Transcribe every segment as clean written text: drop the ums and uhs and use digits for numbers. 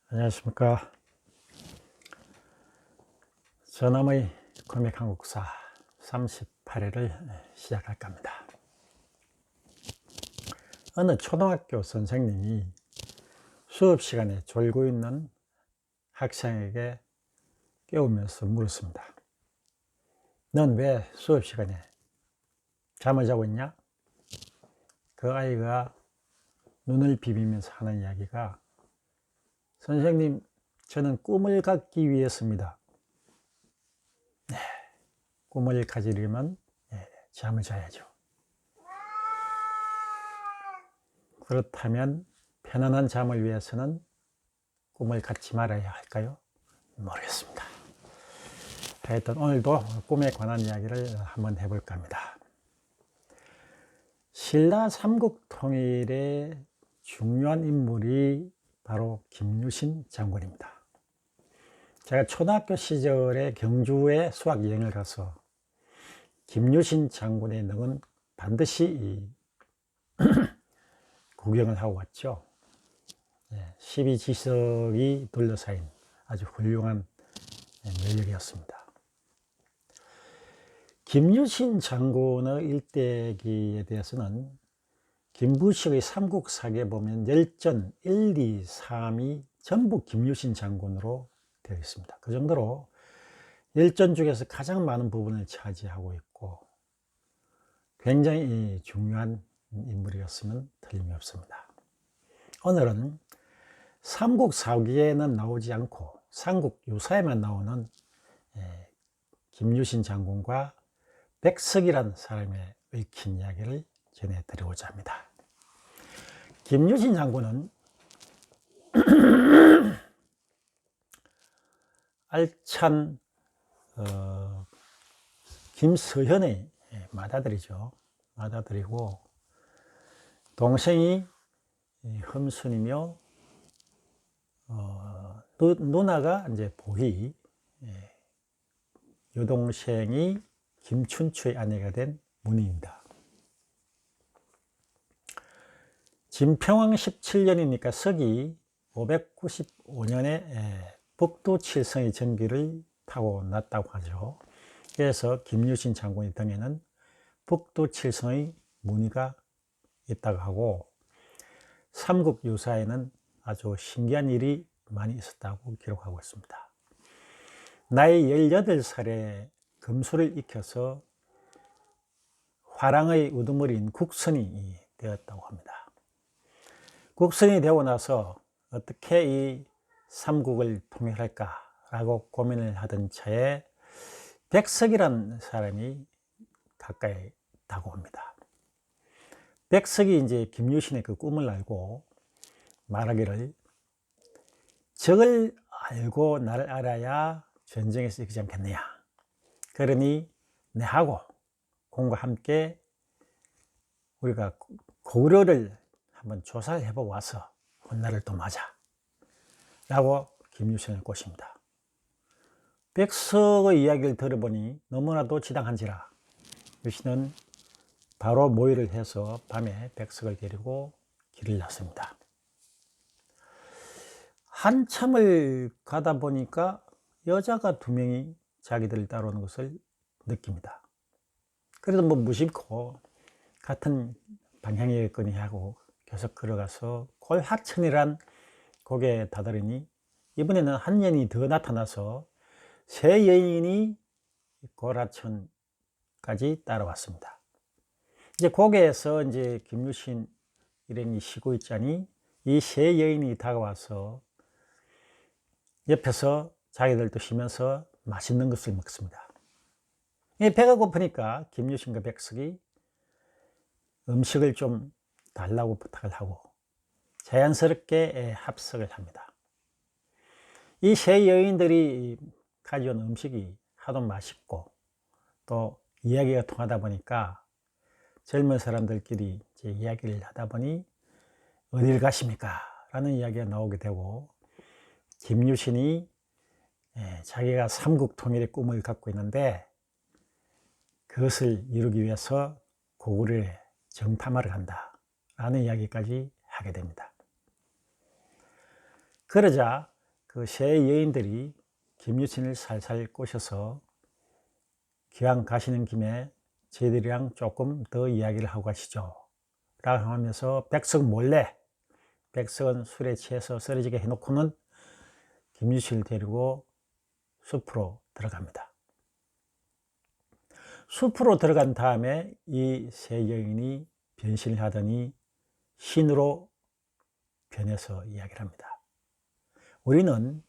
안녕하십니까. 전함의 코믹 한국사 38회를 시작할까 합니다. 어느 초등학교 선생님이 수업 시간에 졸고 있는 학생에게 깨우면서 물었습니다. 넌 왜 수업 시간에 잠을 자고 있냐? 그 아이가 눈을 비비면서 하는 이야기가, 선생님, 저는 꿈을 갖기 위해서입니다. 꿈을 가지려면 잠을 자야죠. 그렇다면 편안한 잠을 위해서는 꿈을 갖지 말아야 할까요? 모르겠습니다. 하여튼 오늘도 꿈에 관한 이야기를 한번 해볼까 합니다. 신라 삼국통일의 중요한 인물이 바로 김유신 장군입니다. 제가 초등학교 시절에 경주에 수학여행을 가서 김유신 장군의 능은 반드시 구경을 하고 왔죠. 12지석이 둘러싸인 아주 훌륭한 면역이었습니다. 김유신 장군의 일대기에 대해서는 김부식의 삼국사기에 보면 열전 1, 2, 3이 전부 김유신 장군으로 되어 있습니다. 그 정도로 열전 중에서 가장 많은 부분을 차지하고 있고 굉장히 중요한 인물이었으면 틀림이 없습니다. 오늘은 삼국사기에는 나오지 않고 삼국유사에만 나오는 김유신 장군과 백석이라는 사람의 얽힌 이야기를 전해드리고자 합니다. 김유신 장군은 알찬 김서현의 맏아들이죠. 맏아들이고 동생이 흠순이며 누나가 이제 보희, 여동생이 김춘추의 아내가 된 문희입니다. 진평왕 17년이니까 서기 595년에 북두 칠성의 전기를 타고 났다고 하죠. 그래서 김유신 장군의 등에는 북두 칠성의 무늬가 있다고 하고 삼국유사에는 아주 신기한 일이 많이 있었다고 기록하고 있습니다. 나이 18살에 금수를 익혀서 화랑의 우두머리인 국선이 되었다고 합니다. 국선이 되고 나서 어떻게 이 삼국을 통일할까라고 고민을 하던 차에 백석이라는 사람이 가까이 다가옵니다. 백석이 이제 김유신의 그 꿈을 알고 말하기를, 적을 알고 나를 알아야 전쟁에서 이기지 않겠느냐. 그러니 내하고 공과 함께 우리가 고구려를 한번 조사를 해보고 와서 혼나를 도모하자 라고 김유신을 꼬십니다. 백석의 이야기를 들어보니 너무나도 지당한지라 유신은 바로 모의를 해서 밤에 백석을 데리고 길을 났습니다. 한참을 가다 보니까 여자가 2명이 자기들을 따라오는 것을 느낍니다. 그래도 뭐 무심코 같은 방향이겠거니 하고 계속 걸어가서 골하천이란 곳에 다다르니 이번에는 한 여인이 더 나타나서 3 여인이 골하천까지 따라왔습니다. 이제 거기에서 이제 김유신 일행이 쉬고 있자니 이 3 여인이 다가와서 옆에서 자기들도 쉬면서 맛있는 것을 먹습니다. 배가 고프니까 김유신과 백석이 음식을 좀 달라고 부탁을 하고 자연스럽게 합석을 합니다. 이 3 여인들이 가져온 음식이 하도 맛있고 또 이야기가 통하다 보니까 젊은 사람들끼리 이제 이야기를 하다 보니 어딜 가십니까? 라는 이야기가 나오게 되고 김유신이 자기가 삼국 통일의 꿈을 갖고 있는데 그것을 이루기 위해서 고구려에 정탐하러 간다 라는 이야기까지 하게 됩니다. 그러자 그 세 여인들이 김유신을 살살 꼬셔서 기왕 가시는 김에 저희들이랑 조금 더 이야기를 하고 가시죠 라고 하면서 백석 몰래, 백석은 술에 취해서 쓰러지게 해놓고는 김유신을 데리고 숲으로 들어갑니다. 숲으로 들어간 다음에 이 세 여인이 변신을 하더니 신으로 변해서 이야기를 합니다. 우리는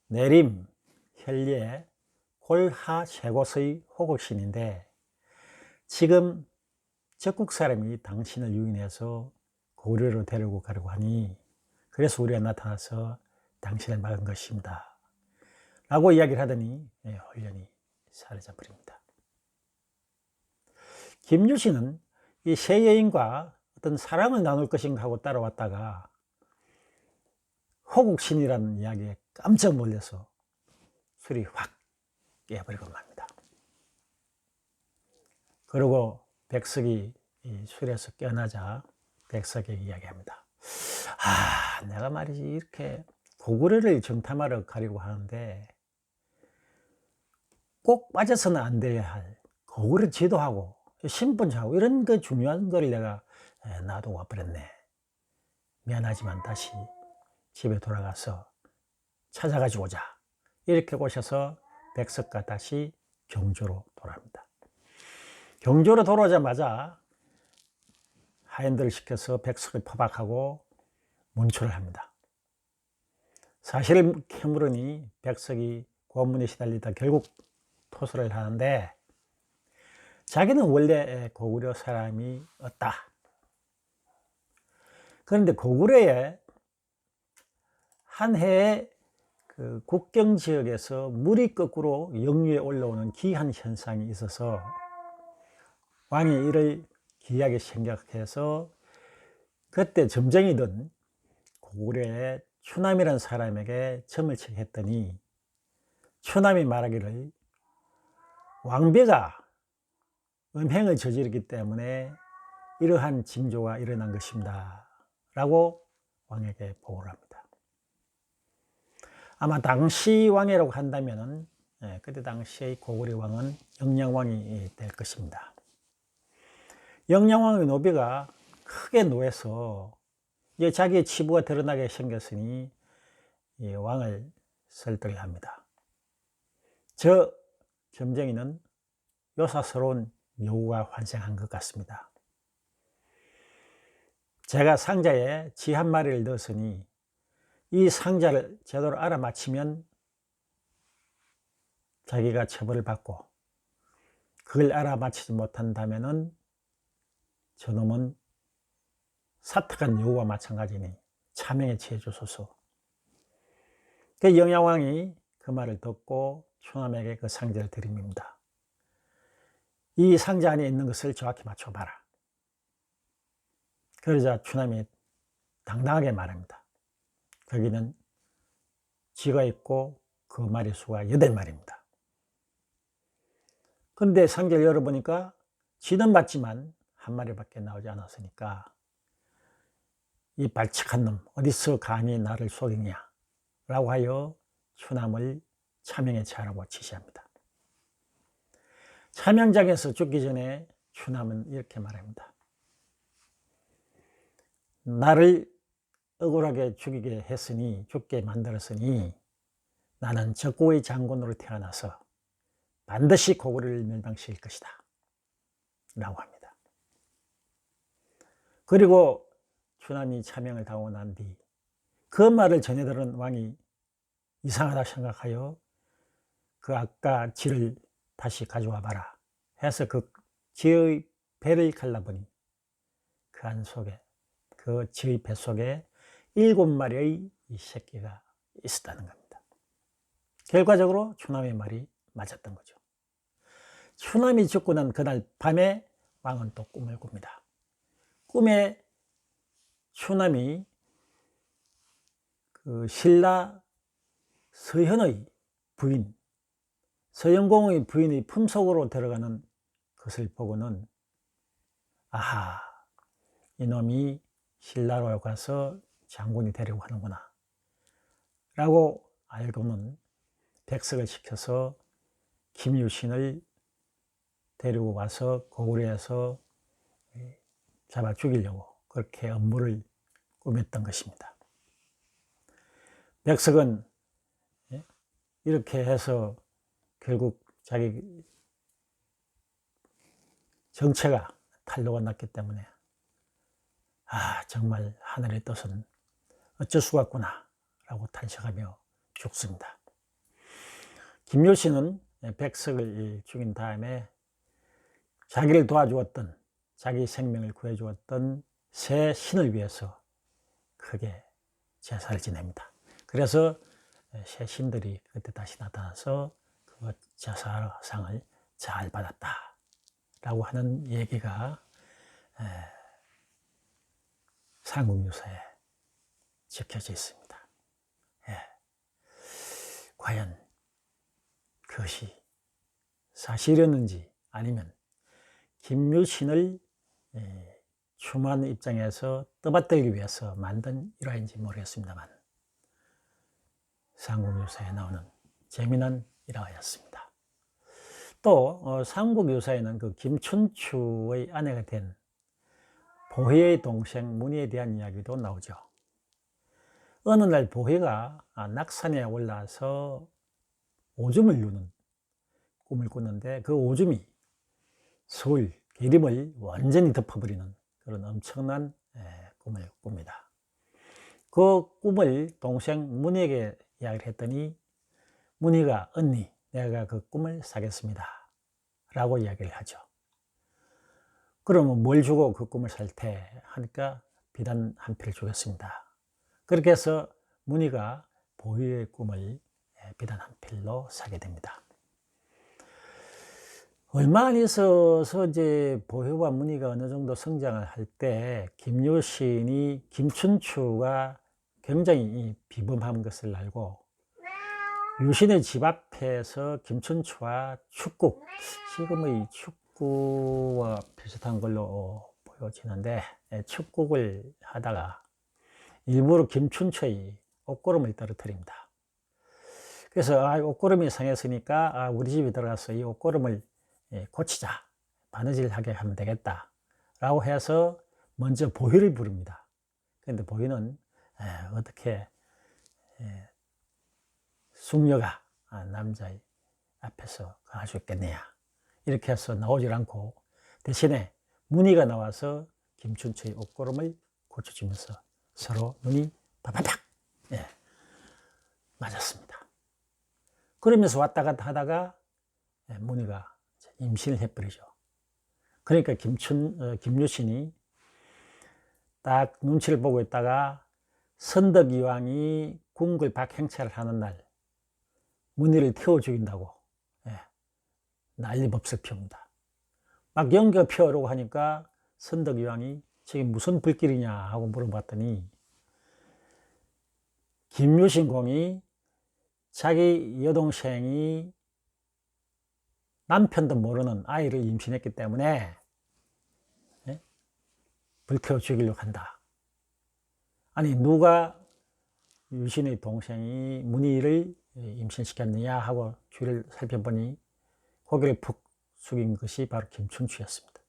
내림, 혈례, 골하 세 곳의 호국신인데 지금 적국 사람이 당신을 유인해서 고구려로 데리고 가려고 하니 그래서 우리가 나타나서 당신을 막은 것입니다 라고 이야기를 하더니 홀연히 사라져 버립니다. 김유신은 이 세 여인과 어떤 사랑을 나눌 것인가 하고 따라왔다가 호국신이라는 이야기에 깜짝 놀라서 술이 확 깨버리고 맙니다. 그리고 백석이 이 술에서 깨어나자 백석에게 이야기합니다. 내가 말이지 이렇게 고구려를 정탐하러 가려고 하는데 꼭 빠져서는 안 돼야 할 고구려 지도하고 신분하고 이런 그 중요한 걸 내가 놔두고 와버렸네. 미안하지만 다시 집에 돌아가서 찾아가지고 오자. 이렇게 오셔서 백석과 다시 경조로 돌아옵니다. 경조로 돌아오자마자 하인들을 시켜서 백석을 포박하고 문초를 합니다. 사실을 캐물으니 백석이 고문에 시달리다 결국 토설을 하는데 자기는 원래 고구려 사람이었다. 그런데 고구려에 한 해에 그 국경 지역에서 물이 거꾸로 역류에 올라오는 기한 현상이 있어서 왕이 이를 기이하게 생각해서 그때 점쟁이든 고구려의 추남이라는 사람에게 점을 치게 했더니 추남이 말하기를 왕비가 음행을 저지르기 때문에 이러한 징조가 일어난 것입니다 라고 왕에게 보고를 합니다. 아마 당시 왕이라고 한다면 그때 당시의 고구려 왕은 영량왕이 될 것입니다. 영량왕의 노비가 크게 노해서 이제 자기의 치부가 드러나게 생겼으니 이 왕을 설득을 합니다. 저 점쟁이는 요사스러운 요구가 환생한 것 같습니다. 제가 상자에 쥐 한 마리를 넣었으니 이 상자를 제대로 알아맞히면 자기가 처벌을 받고 그걸 알아맞히지 못한다면 저놈은 사특한 요구와 마찬가지니 차명에 취해 주소서. 그 영양왕이 그 말을 듣고 추남에게 그 상자를 들이밉니다. 이 상자 안에 있는 것을 정확히 맞춰봐라. 그러자 추남이 당당하게 말합니다. 거기는 쥐가 있고 그 마리 수가 8마리입니다. 그런데 상자를 열어보니까 쥐는 맞지만 한 마리밖에 나오지 않았으니까 이 발칙한 놈 어디서 감히 나를 속이냐 라고 하여 추남을 차명에 체하라고 지시합니다. 차명장에서 죽기 전에 추남은 이렇게 말합니다. 나를 억울하게 죽이게 했으니 죽게 만들었으니 나는 적고의 장군으로 태어나서 반드시 고구려를 멸망시킬 것이다 라고 합니다. 그리고 추남이 차명을 당하고 난 뒤 그 말을 전해들은 왕이 이상하다 생각하여 그 아까 쥐를 다시 가져와 봐라 해서 그 쥐의 배를 갈라보니 그 안 속에 그 쥐의 배 속에 7마리의 이 새끼가 있었다는 겁니다. 결과적으로 추남의 말이 맞았던 거죠. 추남이 죽고 난 그날 밤에 왕은 또 꿈을 꿉니다. 꿈에 추남이 그 신라 서현의 부인, 서영공의 부인의 품속으로 들어가는 것을 보고는 아하, 이놈이 신라로 가서 장군이 되려고 하는구나 라고 알고는 백석을 시켜서 김유신을 데리고 와서 고구려에서 잡아 죽이려고 그렇게 음모를 꾸몄던 것입니다. 백석은 이렇게 해서 결국 자기 정체가 탄로가 났기 때문에 정말 하늘의 뜻은 어쩔 수가 없구나 라고 탄식하며 죽습니다. 김효신은 백석을 죽인 다음에 자기를 도와주었던, 자기 생명을 구해주었던 새 신을 위해서 크게 제사를 지냅니다. 그래서 새 신들이 그때 다시 나타나서 그 제사상을 잘 받았다 라고 하는 얘기가 삼국유사에 적혀져 있습니다. 과연 그것이 사실이었는지 아니면 김유신을 추모하는 입장에서 떠받들기 위해서 만든 일화인지 모르겠습니다만 삼국유사에 나오는 재미난 일화였습니다. 또 삼국유사에는 그 김춘추의 아내가 된 보혜의 동생 문희에 대한 이야기도 나오죠. 어느 날 보혜가 낙산에 올라서 오줌을 누는 꿈을 꿨는데 그 오줌이 서울 계림을 완전히 덮어버리는 그런 엄청난 꿈을 꿉니다. 그 꿈을 동생 문희에게 이야기를 했더니 문희가 언니 내가 그 꿈을 사겠습니다 라고 이야기를 하죠. 그러면 뭘 주고 그 꿈을 살테 하니까 비단 한 필을 주겠습니다. 그렇게 해서 문희가 보혜의 꿈을 비단 한 필로 사게 됩니다. 얼마 안 있어서 이제 보혜와 문희가 어느 정도 성장을 할 때 김유신이 김춘추가 굉장히 비범한 것을 알고 유신의 집 앞에서 김춘추와 축구, 지금의 축구와 비슷한 걸로 보여지는데 축구를 하다가 일부러 김춘추의 옷고름을 떨어뜨립니다. 그래서 옷고름이 상했으니까 우리 집에 들어가서 이 옷고름을 고치자, 바느질하게 하면 되겠다 라고 해서 먼저 보혜를 부릅니다. 그런데 보혜는 어떻게 숙녀가 남자의 앞에서 강할 수 있겠느냐 이렇게 해서 나오질 않고 대신에 문희가 나와서 김춘추의 옷고름을 고쳐주면서 서로 눈이 팍팍팍 맞았습니다. 그러면서 왔다 갔다 하다가 문희가 임신을 해버리죠. 그러니까 김유신이 딱 눈치를 보고 있다가 선덕이왕이 궁궐 박행차를 하는 날 문희를 태워 죽인다고 난리법석 피웁니다. 막 연기가 피우려고 하니까 선덕이왕이 저게 무슨 불길이냐 하고 물어봤더니 김유신 공이 자기 여동생이 남편도 모르는 아이를 임신했기 때문에 불태워 죽이려고 한다. 아니 누가 유신의 동생이 문희를 임신시켰느냐 하고 주위를 살펴보니 고개를 푹 숙인 것이 바로 김춘추였습니다.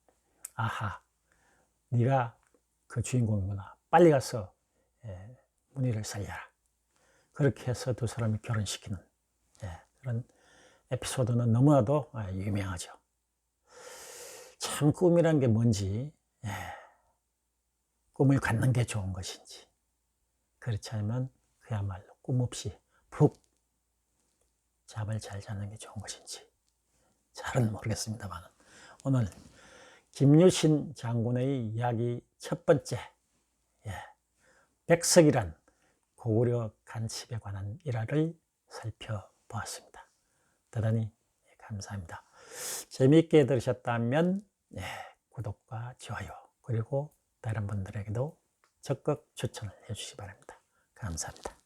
아하, 네가 그 주인공이구나. 빨리 가서 문희를 살려라. 그렇게 해서 두 사람이 결혼시키는 그런 에피소드는 너무나도 유명하죠. 참 꿈이란 게 뭔지, 꿈을 갖는 게 좋은 것인지, 그렇지 않으면 그야말로 꿈 없이 푹 잠을 잘 자는 게 좋은 것인지 잘은 모르겠습니다만 오늘 김유신 장군의 이야기 첫 번째 백석이란 고구려 간첩에 관한 일화를 살펴보았습니다. 대단히 감사합니다. 재미있게 들으셨다면 구독과 좋아요 그리고 다른 분들에게도 적극 추천을 해주시기 바랍니다. 감사합니다.